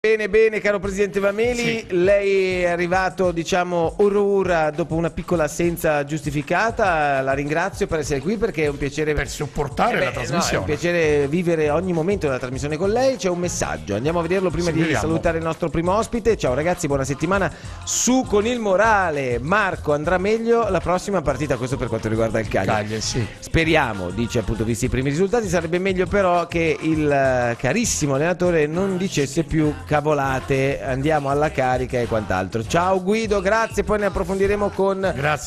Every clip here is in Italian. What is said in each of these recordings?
Bene, bene, caro Presidente Mameli, sì. Lei è arrivato, diciamo, ora dopo una piccola assenza giustificata. La ringrazio per essere qui perché è un piacere per supportare la trasmissione. No, è un piacere vivere ogni momento della trasmissione con lei. C'è un messaggio, andiamo a vederlo prima di salutare il nostro primo ospite. Ciao ragazzi, buona settimana. Su con il morale, Marco andrà meglio la prossima partita, questo per quanto riguarda il Cagliari. Sì. Speriamo, dice appunto, visti i primi risultati, sarebbe meglio però che il carissimo allenatore non dicesse più cavolate, andiamo alla carica e quant'altro. Ciao Guido, grazie, poi ne approfondiremo con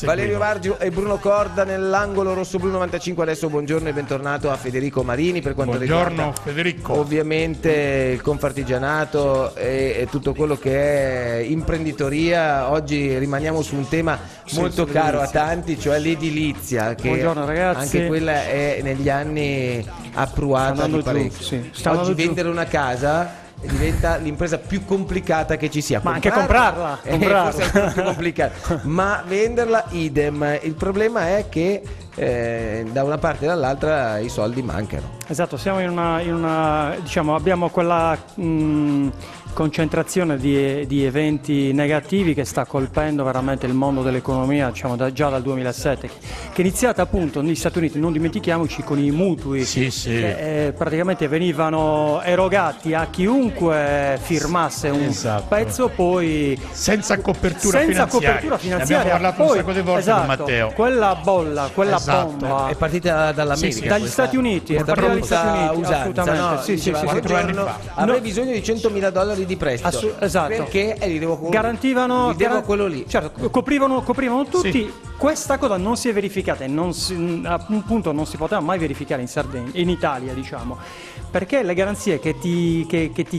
Valerio Vargio e Bruno Corda nell'angolo rosso-blu 95. Adesso buongiorno e bentornato a Federico Marini per quanto riguarda Federico. Ovviamente il Confartigianato e tutto quello che è imprenditoria. Oggi rimaniamo su un tema molto caro a tanti, cioè l'edilizia, che buongiorno ragazzi. Anche quella è negli anni appruata di parecchio. Oggi vendere una casa diventa l'impresa più complicata che ci sia. Ma anche comprarla. Forse è più complicato. Ma venderla idem. Il problema è che da una parte e dall'altra i soldi mancano. Esatto, siamo in una diciamo, abbiamo quella concentrazione di eventi negativi che sta colpendo veramente il mondo dell'economia, diciamo, già dal 2007, che è iniziata appunto negli Stati Uniti, non dimentichiamoci, con i mutui che praticamente venivano erogati a chiunque firmasse un pezzo, poi senza copertura finanziaria. Ne abbiamo parlato un sacco di volte con Matteo. Quella bolla, quella bomba è partita dall'America, dagli Stati Uniti, è partita dagli Stati Uniti, assolutamente. No? Sì, 4 anni fa. Avrei bisogno di $100.000 di prestito, esatto, perché li devo garantivano quello lì. Certo, coprivano tutti. Sì. Questa cosa non si è verificata e a un punto non si poteva mai verificare in Sardegna, in Italia, diciamo, perché le garanzie che ti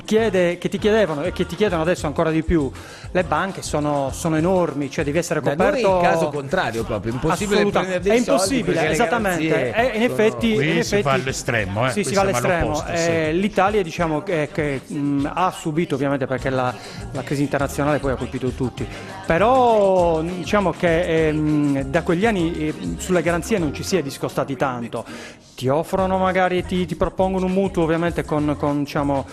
chiedevano e che ti chiedono adesso ancora di più le banche sono enormi, cioè devi essere coperto. Da noi è il caso contrario, proprio impossibile prendere dei soldi. È impossibile, esattamente. In effetti si va all'estremo. Sì, si va all'estremo. L'Italia, diciamo, che ha subito, ovviamente, perché la crisi internazionale poi ha colpito tutti, però diciamo che da quegli anni sulle garanzie non ci si è discostati tanto. Ti offrono, magari ti propongono un mutuo, ovviamente con diciamo,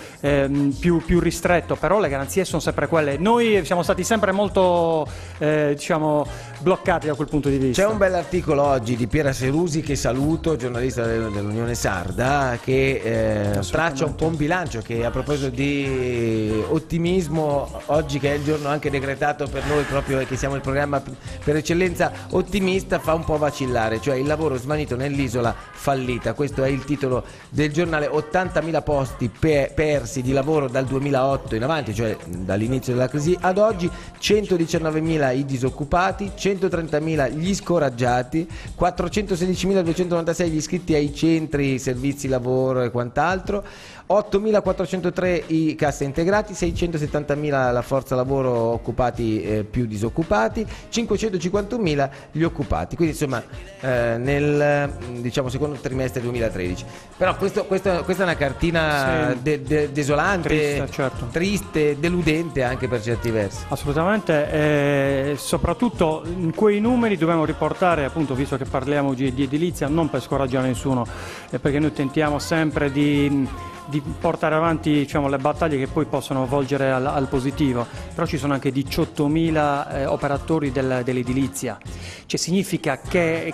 più ristretto, però le garanzie sono sempre quelle. Noi siamo stati sempre molto diciamo, bloccati da quel punto di vista. C'è un bell'articolo oggi di Piera Serusi, che saluto, giornalista dell'Unione Sarda, che traccia un po' un bilancio, che a proposito di ottimismo, oggi che è il giorno anche decretato per noi proprio, che siamo il programma per eccellenza ottimista, fa un po' vacillare, cioè il lavoro svanito nell'isola fallita. Questo è il titolo del giornale. 80.000 posti persi di lavoro dal 2008 in avanti, cioè dall'inizio della crisi ad oggi, 119.000 i disoccupati, 130.000 gli scoraggiati, 416.296 gli iscritti ai centri servizi lavoro e quant'altro, 8.403 i cassa integrati, 670.000 la forza lavoro occupati più disoccupati, 551.000 gli occupati, quindi insomma nel diciamo secondo trimestre 2013. Però questa è una cartina desolante, triste, certo. Triste, deludente anche per certi versi. Assolutamente, soprattutto in quei numeri dobbiamo riportare, appunto, visto che parliamo di edilizia, non per scoraggiare nessuno, perché noi tentiamo sempre di portare avanti, diciamo, le battaglie che poi possono volgere al positivo, però ci sono anche 18.000 operatori dell'edilizia, cioè significa che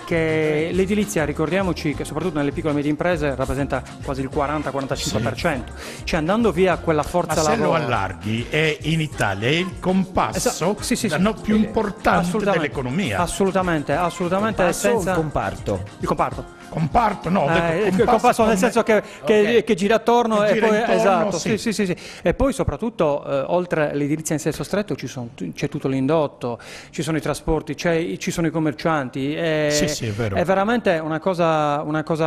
l'edilizia, ricordiamoci che soprattutto nelle piccole e medie imprese rappresenta quasi il 40-45%, cioè andando via quella forza lavoro. Ma se lo allarghi, è in Italia è il compasso più importante dell'economia. Assolutamente. Il comparto. Comparto, no, il compasso nel senso che gira attorno e poi esatto, sì. E poi soprattutto oltre l'edilizia in senso stretto c'è tutto l'indotto, ci sono i trasporti, ci sono i commercianti, sì, è vero. È veramente una cosa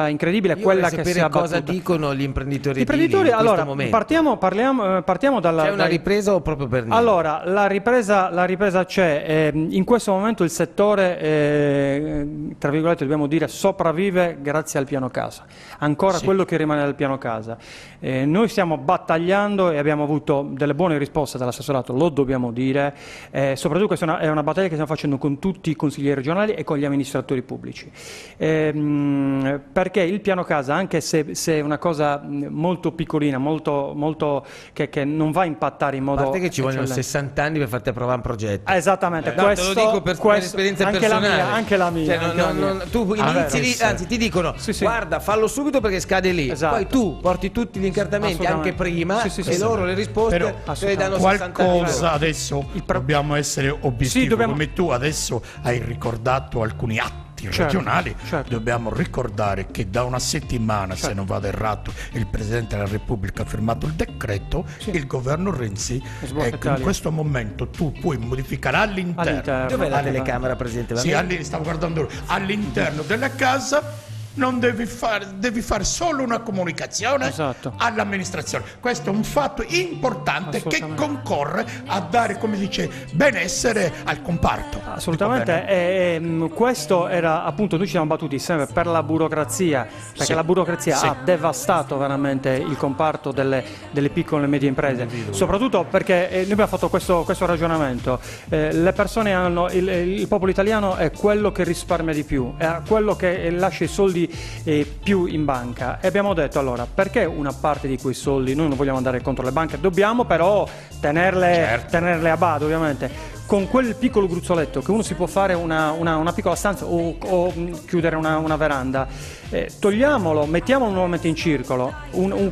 incredibile. Io quella che si è abbattuta. Cosa dicono gli imprenditori edili in questo momento? Partiamo dalla. C'è una ripresa o proprio per niente? Allora, la ripresa c'è, in questo momento il settore tra virgolette dobbiamo dire sopravvive sempre grazie al piano casa, ancora quello che rimane del piano casa. Noi stiamo battagliando e abbiamo avuto delle buone risposte dall'assessorato, lo dobbiamo dire, soprattutto questa è una battaglia che stiamo facendo con tutti i consiglieri regionali e con gli amministratori pubblici, perché il piano casa, anche se è una cosa molto piccolina, molto che non va a impattare in modo... A parte che ci vogliono 60 anni per farti approvare un progetto. Esattamente, no, te lo dico per esperienza anche personale. Anche la mia. Tu inizi lì, anzi ti dicono guarda, fallo subito perché scade lì. Esatto. Poi tu porti tutti gli incartamenti anche prima e loro le risposte te le danno 60 anni. Qualcosa adesso dobbiamo essere obiettivi, come tu adesso hai ricordato alcuni atti regionali, dobbiamo ricordare che da una settimana, se non vado errato, il Presidente della Repubblica ha firmato il decreto, il governo Renzi, ecco, in questo momento tu puoi modificare all'interno. Dov'è la telecamera, Presidente? Sì, stavo guardando all'interno della casa. Non devi fare solo una comunicazione all'amministrazione. Questo è un fatto importante che concorre a dare, come dice, benessere al comparto. Assolutamente. Questo era appunto, noi ci siamo battuti sempre per la burocrazia, perché la burocrazia ha devastato veramente il comparto delle piccole e medie imprese. Soprattutto perché noi abbiamo fatto questo ragionamento. Le persone hanno, il popolo italiano è quello che risparmia di più, è quello che lascia i soldi più in banca, e abbiamo detto allora perché una parte di quei soldi, noi non vogliamo andare contro le banche, dobbiamo però tenerle a bada, ovviamente. Con quel piccolo gruzzoletto che uno si può fare una piccola stanza o chiudere una veranda, togliamolo, mettiamolo nuovamente in circolo.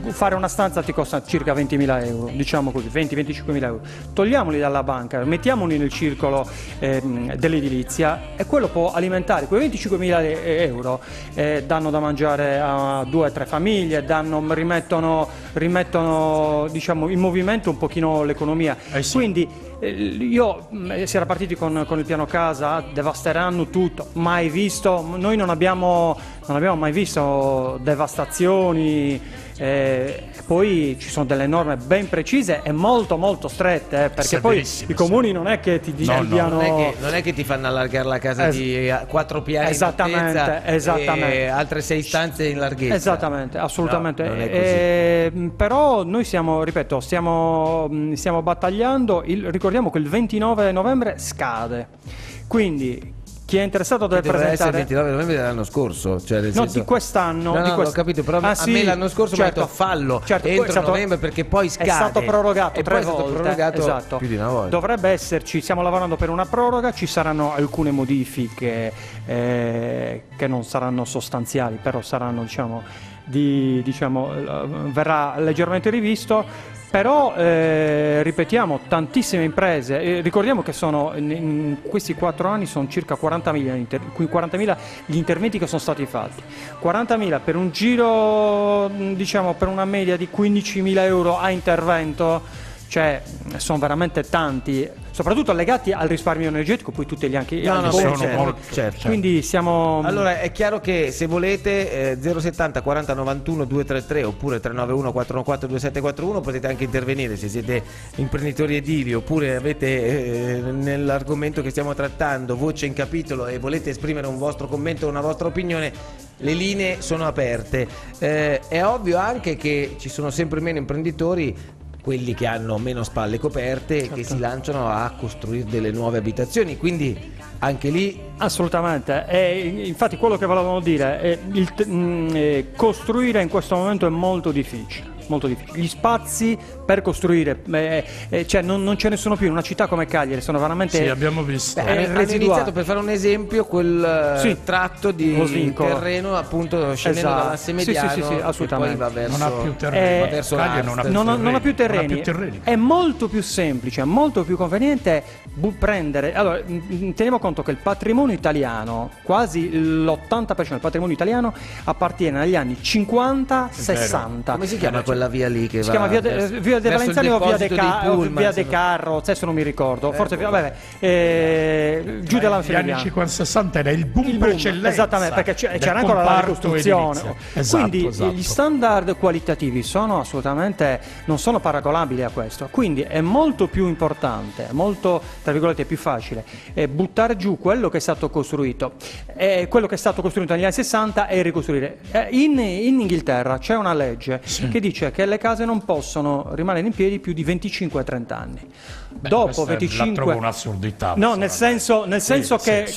Fare una stanza ti costa circa 20.000 euro, diciamo così, 20-25.000 euro. Togliamoli dalla banca, mettiamoli nel circolo dell'edilizia, e quello può alimentare quei 25.000 euro, danno da mangiare a 2-3 famiglie, rimettono diciamo in movimento un pochino l'economia. Quindi si era partiti con il piano casa, devasteranno tutto, mai visto, noi non abbiamo mai visto devastazioni. Poi ci sono delle norme ben precise e molto molto strette, perché poi i comuni non è che ti diano non è che ti fanno allargare la casa di 4 piani esattamente e altre 6 stanze in larghezza. Esattamente, assolutamente. No, non è così. Però noi stiamo battagliando. Ricordiamo che il 29 novembre scade, quindi chi è interessato deve presentare. Essere il 29 novembre dell'anno scorso, cioè nel senso... di quest'anno. No, ho capito, però a me l'anno scorso mi ha detto fallo entro novembre, perché poi scade. È stato prorogato e 3 poi volte. È stato prorogato più di una volta. Dovrebbe esserci, stiamo lavorando per una proroga, ci saranno alcune modifiche che non saranno sostanziali, però saranno verrà leggermente rivisto. Però ripetiamo, tantissime imprese, ricordiamo che in questi 4 anni sono circa 40.000 gli interventi che sono stati fatti, 40.000 per un giro, diciamo per una media di 15.000 euro a intervento, cioè sono veramente tanti, soprattutto legati al risparmio energetico, poi tutti gli anche certo. Quindi siamo... Allora è chiaro che se volete 070 40 91 233 oppure 391 414 2741 potete anche intervenire se siete imprenditori edili oppure avete nell'argomento che stiamo trattando voce in capitolo e volete esprimere un vostro commento o una vostra opinione. Le linee sono aperte. È ovvio anche che ci sono sempre meno imprenditori, quelli che hanno meno spalle coperte, che si lanciano a costruire delle nuove abitazioni, quindi anche lì... Assolutamente, infatti quello che volevamo dire è costruire in questo momento è molto difficile. Gli spazi per costruire, cioè non ce ne sono più in una città come Cagliari, sono veramente... Sì, abbiamo visto. Hanno iniziato, per fare un esempio, quel tratto di terreno appunto scendendo dall'asse mediano, assolutamente. Poi va verso, non ha più terreno, non ha più terreni. È molto più semplice, molto più conveniente prendere... Allora, teniamo conto che il patrimonio italiano, quasi l'80% del patrimonio italiano appartiene agli anni 50-60. Come si chiama quella via lì che si chiama via De Valenzani o via De Carro, adesso non mi ricordo, forse giù della Negli anni 50-60 era il boom per eccellenza, esattamente, perché c'era ancora la ricostruzione. Quindi gli standard qualitativi sono assolutamente, non sono paragonabili a questo, quindi è molto più importante, molto tra virgolette più facile buttare giù quello che è stato costruito, negli anni 60 e ricostruire. In Inghilterra c'è una legge che dice che le case non possono rimanere in piedi più di 25-30 anni. Dopo 25 la trovo un'assurdità. No, nel senso che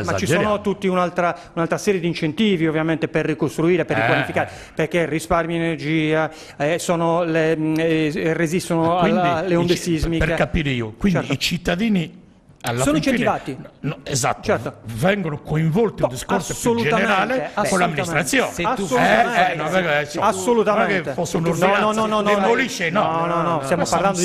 ma ci sono tutti un'altra serie di incentivi ovviamente per ricostruire, per riqualificare, perché risparmi energia, resistono alle onde sismiche. Per capire io, quindi i cittadini sono incentivati. Esatto, certo. Vengono coinvolti in un discorso più generale con l'amministrazione. Assolutamente. Che fosse un'ordinanza no, stiamo parlando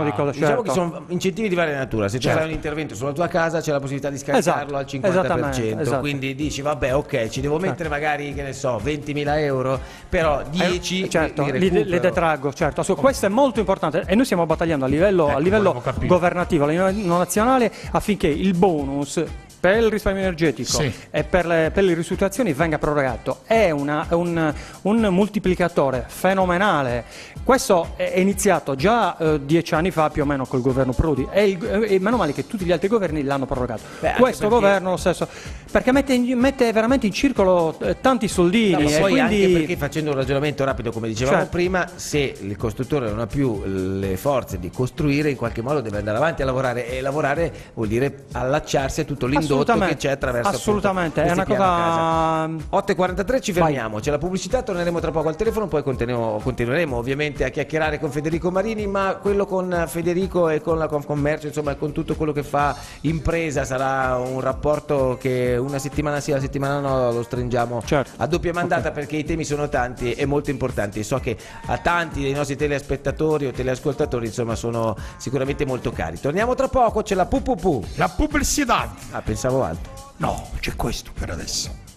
di cose, diciamo che sono incentivi di varia natura. Se c'è un intervento sulla tua casa c'è la possibilità di scaricarlo al 50%, quindi dici vabbè, ok, ci devo mettere magari, che ne so, 20.000 euro, però 10 le detraggo, certo. Questo è molto importante e noi stiamo battagliando a livello governativo, a livello nazionale, affinché il bonus per il risparmio energetico e per le ristrutturazioni venga prorogato. È un moltiplicatore fenomenale. Questo è iniziato già 10 anni fa più o meno col governo Prodi e meno male che tutti gli altri governi l'hanno prorogato. Questo governo lo stesso, perché mette veramente in circolo tanti soldini. E poi anche perché, facendo un ragionamento rapido come dicevamo prima, se il costruttore non ha più le forze di costruire, in qualche modo deve andare avanti a lavorare, e lavorare vuol dire allacciarsi a tutto l'indotto che c'è attraverso assolutamente, è una cosa. 8:43 ci fermiamo, c'è la pubblicità, torneremo tra poco al telefono, poi continueremo ovviamente a chiacchierare con Federico Marini, ma quello con Federico e con la Confcommercio, insomma con tutto quello che fa impresa, sarà un rapporto che una settimana sì, una settimana no lo stringiamo a doppia mandata, perché i temi sono tanti e molto importanti, so che a tanti dei nostri telespettatori o teleascoltatori insomma sono sicuramente molto cari. Torniamo tra poco, c'è la pubblicità. Pensavo altro. No, c'è questo per adesso.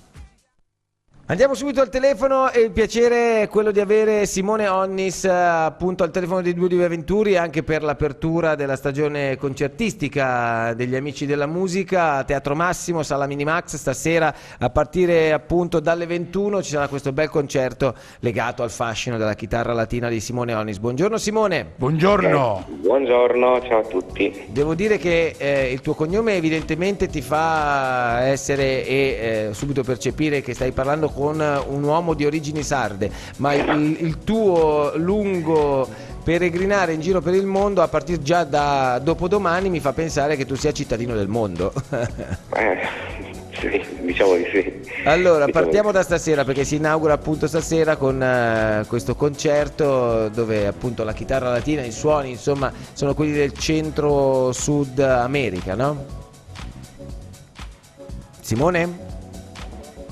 Andiamo subito al telefono e il piacere è quello di avere Simone Onnis appunto al telefono dei Duo di Venturi, anche per l'apertura della stagione concertistica degli Amici della Musica a Teatro Massimo, Sala Minimax. Stasera a partire appunto dalle 21 ci sarà questo bel concerto legato al fascino della chitarra latina di Simone Onnis. Buongiorno Simone. Buongiorno. Buongiorno, ciao a tutti. Devo dire che il tuo cognome evidentemente ti fa essere subito percepire che stai parlando con un uomo di origini sarde, ma il tuo lungo peregrinare in giro per il mondo a partire già da dopodomani mi fa pensare che tu sia cittadino del mondo. Sì, diciamo di sì. Allora, partiamo da stasera, perché si inaugura appunto stasera con questo concerto dove appunto la chitarra latina, i suoni insomma sono quelli del centro-sud America, no? Simone?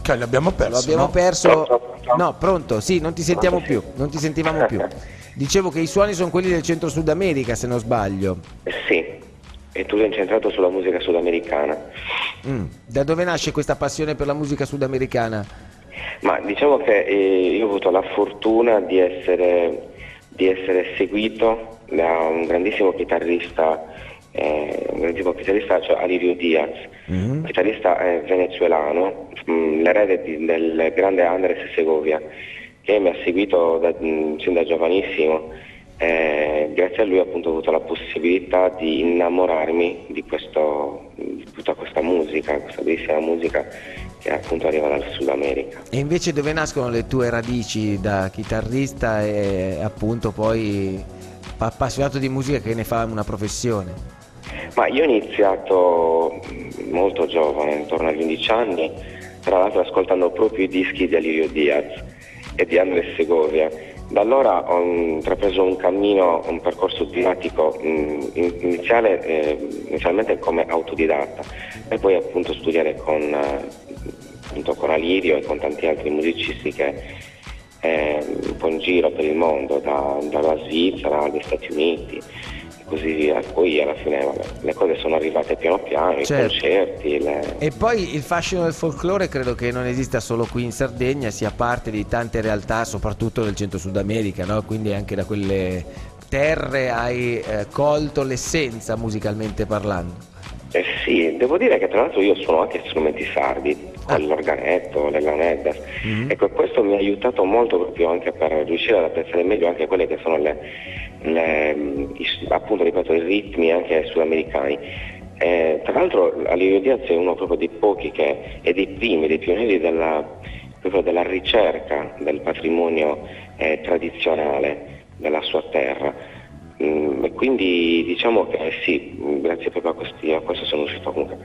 Che l'abbiamo perso? Lo abbiamo perso. No, pronto, sì, non ti sentiamo più, non ti sentivamo più. Dicevo che i suoni sono quelli del centro Sud America, se non sbaglio. Sì, è tutto incentrato sulla musica sudamericana. Da dove nasce questa passione per la musica sudamericana? Ma diciamo che io ho avuto la fortuna di essere seguito da un grandissimo chitarrista, cioè Alirio Diaz, chitarrista venezuelano, l'erede del grande Andrés Segovia, che mi ha seguito sin da giovanissimo. Grazie a lui appunto ho avuto la possibilità di innamorarmi di tutta questa musica, questa bellissima musica che appunto arriva dal Sud America. E invece dove nascono le tue radici da chitarrista e appunto poi appassionato di musica che ne fa una professione? Ma io ho iniziato molto giovane, intorno agli 11 anni, tra l'altro ascoltando proprio i dischi di Alirio Diaz e di Andrés Segovia. Da allora ho intrapreso un percorso didattico inizialmente come autodidatta e poi appunto studiare con Alirio e con tanti altri musicisti che un po' in giro per il mondo, dalla Svizzera agli Stati Uniti. così via. Poi alla fine le cose sono arrivate piano piano, i concerti. E poi il fascino del folklore credo che non esista solo qui in Sardegna, sia parte di tante realtà, soprattutto del centro-sud America, no? Quindi anche da quelle terre hai colto l'essenza musicalmente parlando. Sì, devo dire che tra l'altro io suono anche strumenti sardi, l'organetto, le laneddas. Ecco, questo mi ha aiutato molto proprio anche per riuscire ad apprezzare meglio anche quelle che sono appunto, ripeto, i ritmi anche sudamericani. Tra l'altro Alirio Diaz è uno proprio dei pochi e dei primi, dei pionieri proprio della ricerca del patrimonio tradizionale della sua terra. E quindi diciamo che sì, grazie proprio a questo sono riuscito comunque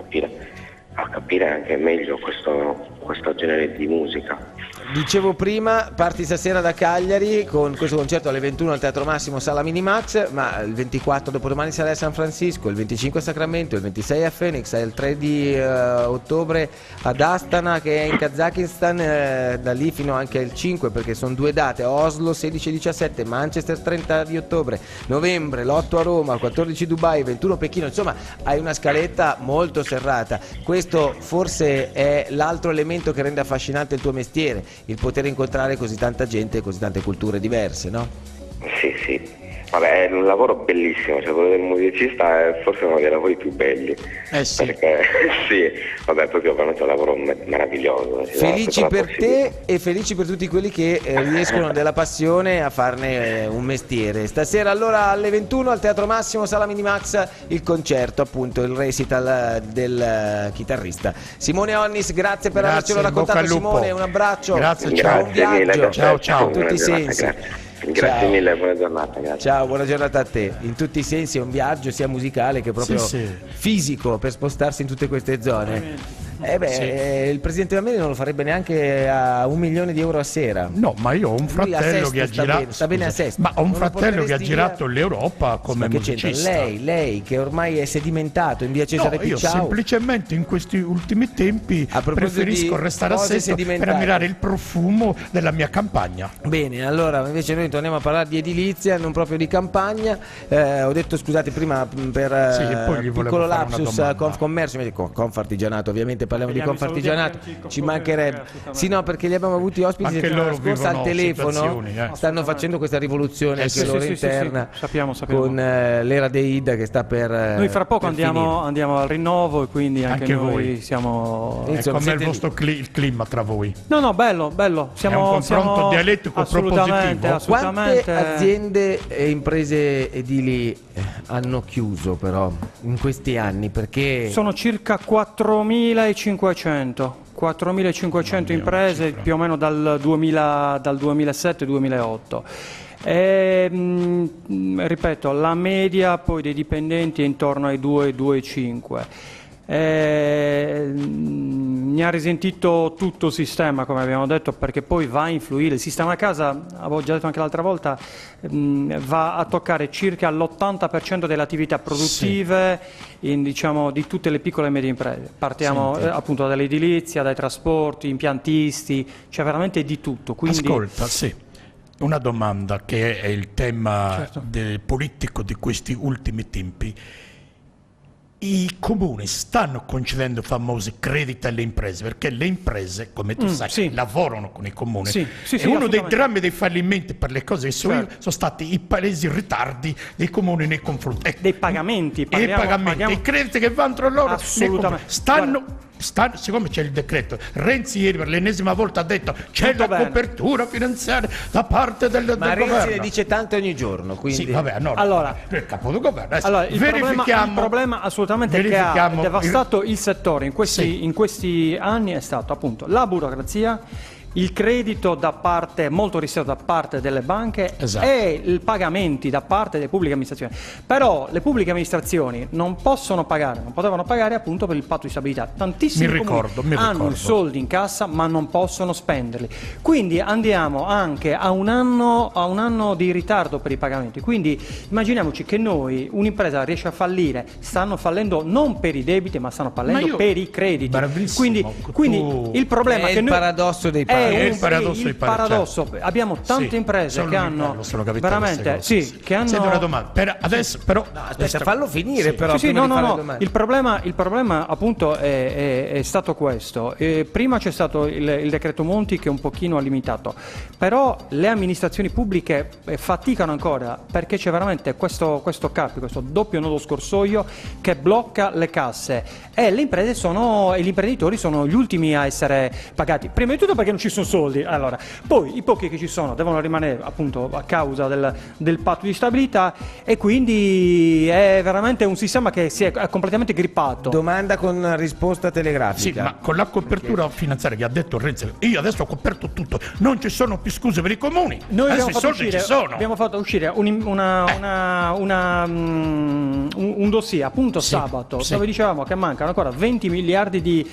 a capire anche meglio questo genere di musica. Dicevo prima, parti stasera da Cagliari con questo concerto alle 21 al Teatro Massimo Sala Minimax, ma il 24 dopodomani sarai a San Francisco, il 25 a Sacramento, il 26 a Phoenix, il 3 di ottobre ad Astana che è in Kazakistan, da lì fino anche al 5 perché sono 2 date, Oslo 16 e 17, Manchester 30 di ottobre, novembre l'8 a Roma, 14 Dubai, 21 Pechino, insomma hai una scaletta molto serrata. Questo forse è l'altro elemento che rende affascinante il tuo mestiere, il poter incontrare così tanta gente e così tante culture diverse, no? Sì. Vabbè, è un lavoro bellissimo, cioè quello del musicista è forse uno dei lavori più belli. Sì. Perché sì, vabbè, proprio veramente un lavoro meraviglioso. Felici per te e felici per tutti quelli che riescono della passione a farne un mestiere. Stasera allora alle 21 al Teatro Massimo Sala Minimax il concerto, appunto il recital del chitarrista Simone Onnis. Grazie per avercelo raccontato, Simone, un abbraccio. Grazie, buon viaggio. Ciao. In tutti i sensi. Grazie mille, buona giornata. Grazie. Ciao, buona giornata a te. In tutti i sensi è un viaggio sia musicale che proprio fisico per spostarsi in tutte queste zone. Il presidente Mameli non lo farebbe neanche a €1 milione a sera. No, ma io ho un fratello che ha girato. Sta bene a Sesto. Ma ho un fratello che ha girato l'Europa come musicista. Lei che ormai è sedimentato in via Cesare Picciao. Io semplicemente in questi ultimi tempi preferisco restare a Sesto per ammirare il profumo della mia campagna. Bene, allora invece noi torniamo a parlare di edilizia, non proprio di campagna. Ho detto scusate prima per piccolo lapsus Confcommercio, Confartigianato, ovviamente parliamo di Confartigianato, ci mancherebbe. Sì, no, perché li abbiamo avuti ospiti settimana scorsa al telefono, stanno facendo questa rivoluzione anche loro interna. Sappiamo. Con l'era dei Ida che sta per noi fra poco andiamo al rinnovo e quindi anche noi voi siamo. Com'è il vostro clima tra voi? No, bello. È un confronto dialettico propositivo. Quante aziende e imprese edili hanno chiuso però in questi anni? Perché sono circa 4.500 imprese più o meno dal 2007-2008. Ripeto, la media poi dei dipendenti è intorno ai 2,5. Ne ha risentito tutto il sistema, come abbiamo detto, perché poi va a influire. Il sistema casa, avevo già detto anche l'altra volta, va a toccare circa l'80% delle attività produttive di tutte le piccole e medie imprese. Partiamo appunto dall'edilizia, dai trasporti, impiantisti, c'è veramente di tutto. Quindi... Ascolta, una domanda che è il tema del politico di questi ultimi tempi. I comuni stanno concedendo famosi crediti alle imprese, perché le imprese, come tu sai, lavorano con i comuni. E uno dei drammi dei fallimenti per le cose che sono stati i palesi ritardi dei comuni nei confronti dei pagamenti. I crediti che vanno tra loro assolutamente siccome c'è il decreto, Renzi ieri per l'ennesima volta ha detto c'è la copertura finanziaria da parte del governo. Renzi ne dice tante ogni giorno, quindi allora il capo del governo. Il problema assolutamente che ha devastato il settore in questi anni è stato appunto la burocrazia, il credito molto ristretto da parte delle banche e i pagamenti da parte delle pubbliche amministrazioni. Però le pubbliche amministrazioni non potevano pagare appunto per il patto di stabilità. Tantissimi comuni hanno i soldi in cassa ma non possono spenderli. Quindi andiamo anche a un anno di ritardo per i pagamenti. Quindi immaginiamoci che un'impresa riesce a fallire, stanno fallendo non per i debiti ma stanno fallendo per i crediti. Bravissimo. Quindi il problema è che il paradosso dei paradoessi. è il paradosso. Abbiamo tante imprese che hanno veramente che hanno. Senti una domanda. Per adesso però aspetta, fallo finire però. Il problema appunto è stato questo. Prima c'è stato il decreto Monti che un pochino ha limitato, però le amministrazioni pubbliche faticano ancora perché c'è veramente questo cappio, questo doppio nodo scorsoio che blocca le casse e le imprese e gli imprenditori sono gli ultimi a essere pagati. Prima di tutto perché non ci sono soldi, allora, poi i pochi che ci sono devono rimanere appunto a causa del patto di stabilità e quindi è veramente un sistema che si è completamente grippato. Domanda con risposta telegrafica. Sì, ma con la copertura finanziaria che ha detto Renzi, io adesso ho coperto tutto, non ci sono più scuse per i comuni. Noi abbiamo fatto uscire un dossier appunto sabato dove dicevamo che mancano ancora 20 miliardi di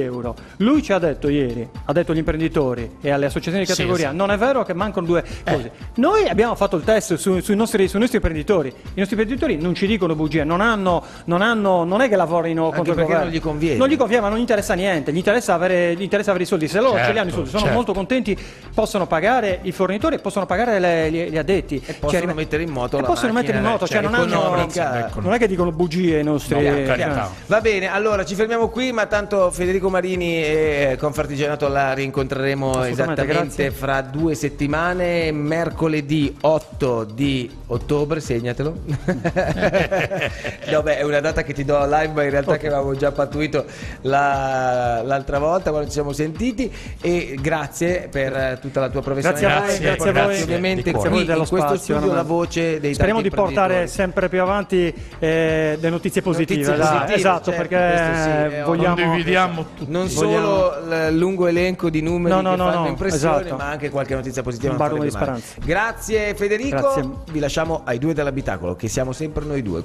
euro. Lui ci ha detto ieri, ha detto agli imprenditori e alle associazioni di categoria, non è vero che mancano due cose. Noi abbiamo fatto il test sui nostri imprenditori. I nostri imprenditori non ci dicono bugie, non è che lavorino contro il governo. Non gli conviene. Non gli conviene, ma non interessa niente, gli interessa avere i soldi. Se loro ce li hanno i soldi, sono molto contenti, possono pagare i fornitori e possono pagare gli addetti. E possono mettere in moto cioè non è che dicono bugie i nostri. Va bene, allora ci fermiamo qui, ma tanto Federico Marini e Confartigianato la rincontreremo esattamente fra 2 settimane, mercoledì 8 di ottobre, segnatelo. No, beh, è una data che ti do live, ma in realtà che avevamo già pattuito l'altra volta quando ci siamo sentiti, e grazie per tutta la tua professionalità. Grazie a voi. Ovviamente qui in questo studio la voce dei speriamo di portare sempre più avanti le notizie positive. Esatto, perché vogliamo condividiamo tutti. Non solo il lungo elenco di numeri che fanno impressione, ma anche qualche notizia positiva. Un barlume di speranza. Grazie Federico, vi lasciamo ai due dell'abitacolo, che siamo sempre noi due.